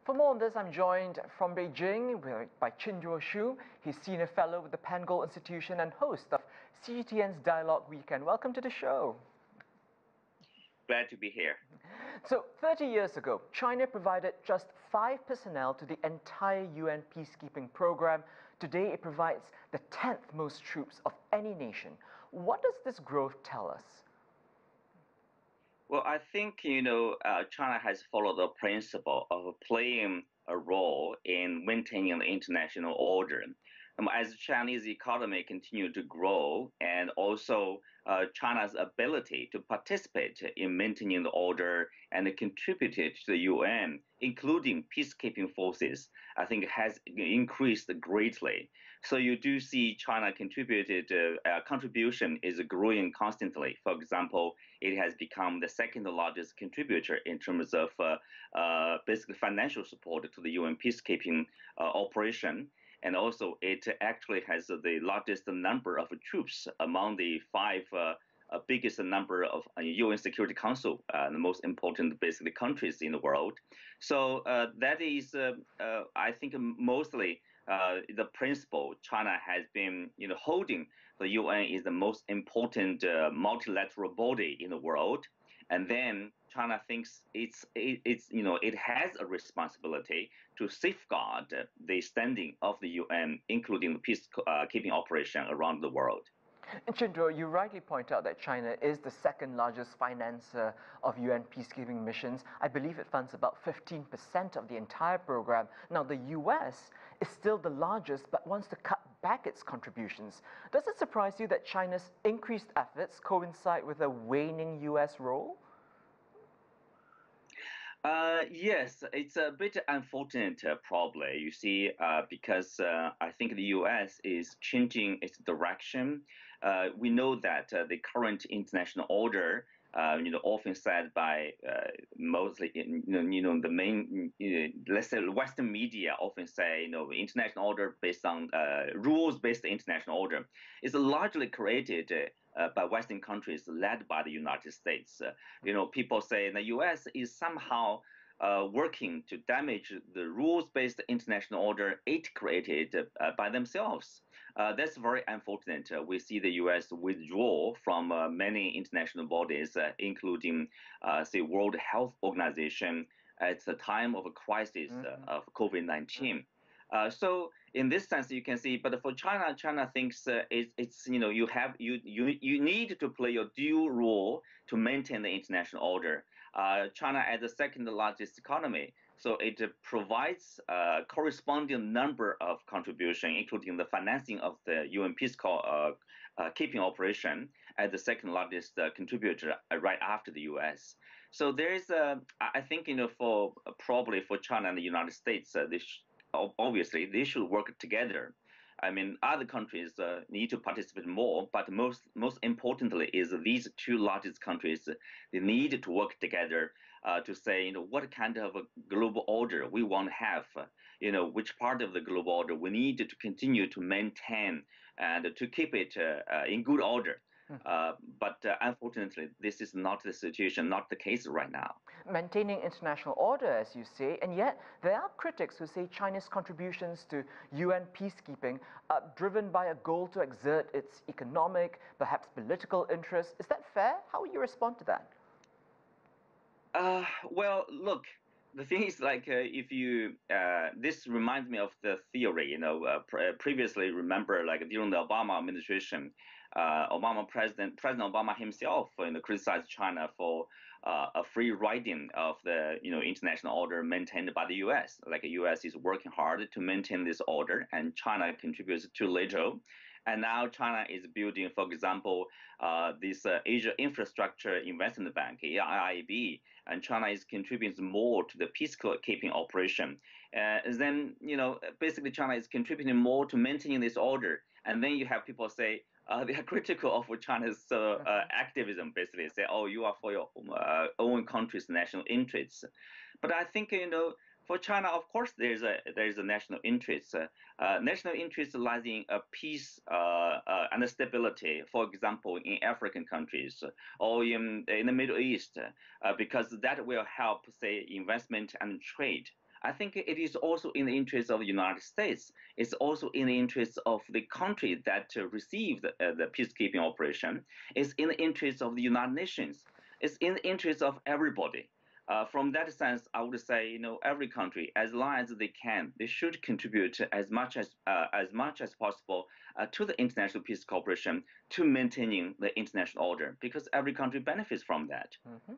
For more on this, I'm joined from Beijing by Qinduo Xu. He's Senior Fellow with the Pangoal Institution and host of CGTN's Dialogue Weekend. Welcome to the show. Glad to be here. So, 30 years ago, China provided just 5 personnel to the entire UN peacekeeping program. Today, it provides the 10th most troops of any nation. What does this growth tell us? Well, I think, China has followed the principle of playing a role in maintaining the international order. As the Chinese economy continued to grow and also China's ability to participate in maintaining the order and contributed to the UN, including peacekeeping forces, I think has increased greatly. So you do see China contribution is growing constantly. For example, it has become the second largest contributor in terms of basically financial support to the UN peacekeeping operation. And also, it actually has the largest number of troops among the 5 biggest number of UN Security Council, the most important basically countries in the world. So that is, I think, mostly the principle China has been, holding the UN is the most important multilateral body in the world. And then China thinks it has a responsibility to safeguard the standing of the UN, including the peacekeeping operation around the world. And Qinduo, you rightly point out that China is the second largest financer of UN peacekeeping missions. I believe it funds about 15% of the entire program. Now, the US is still the largest, but wants to cut back its contributions. Does it surprise you that China's increased efforts coincide with a waning US role? Yes, it's a bit unfortunate, probably. You see, because I think the U.S. is changing its direction. We know that the current international order, often said by mostly, the main, let's say, Western media often say, international order based on rules-based international order, is largely created by Western countries led by the United States. People say the U.S. is somehow working to damage the rules-based international order it created by themselves. That's very unfortunate. We see the U.S. withdraw from many international bodies, including, say, World Health Organization at the time of a crisis of COVID-19. So in this sense, you can see, but for China, China thinks it's you need to play your dual role to maintain the international order. China as the second largest economy, so it provides a corresponding number of contribution, including the financing of the UN peacekeeping operation as the second largest contributor right after the U.S. So there is, I think, probably for China and the United States, obviously, they should work together. I mean, other countries need to participate more, but most importantly is these two largest countries, they need to work together to say, what kind of a global order we want to have, which part of the global order we need to continue to maintain and to keep it in good order. But unfortunately, this is not the situation, not the case right now. Maintaining international order, as you say, and yet there are critics who say China's contributions to UN peacekeeping are driven by a goal to exert its economic, perhaps political interests. Is that fair? How will you respond to that? Well, look, the thing is, like, if you, this reminds me of the theory, previously, remember, like, during the Obama administration, President Obama himself, criticized China for a free riding of the, international order maintained by the U.S. Like, the U.S. is working hard to maintain this order, and China contributes too little. And now China is building, for example, this Asia Infrastructure Investment Bank, AIIB, and China is contributing more to the peacekeeping operation. Then, basically China is contributing more to maintaining this order. And then you have people say, they are critical of China's activism, basically say, oh, you are for your own country's national interests. But I think, for China, of course, there is a national interest. National interest lies in peace and stability. For example, in African countries or in the Middle East, because that will help, say, investment and trade. I think it is also in the interest of the United States. It's also in the interest of the country that received the peacekeeping operation. It's in the interest of the United Nations. It's in the interest of everybody. From that sense, I would say, every country, as long as they can, they should contribute as much as possible to the international peace cooperation, to maintaining the international order, because every country benefits from that. Mhm.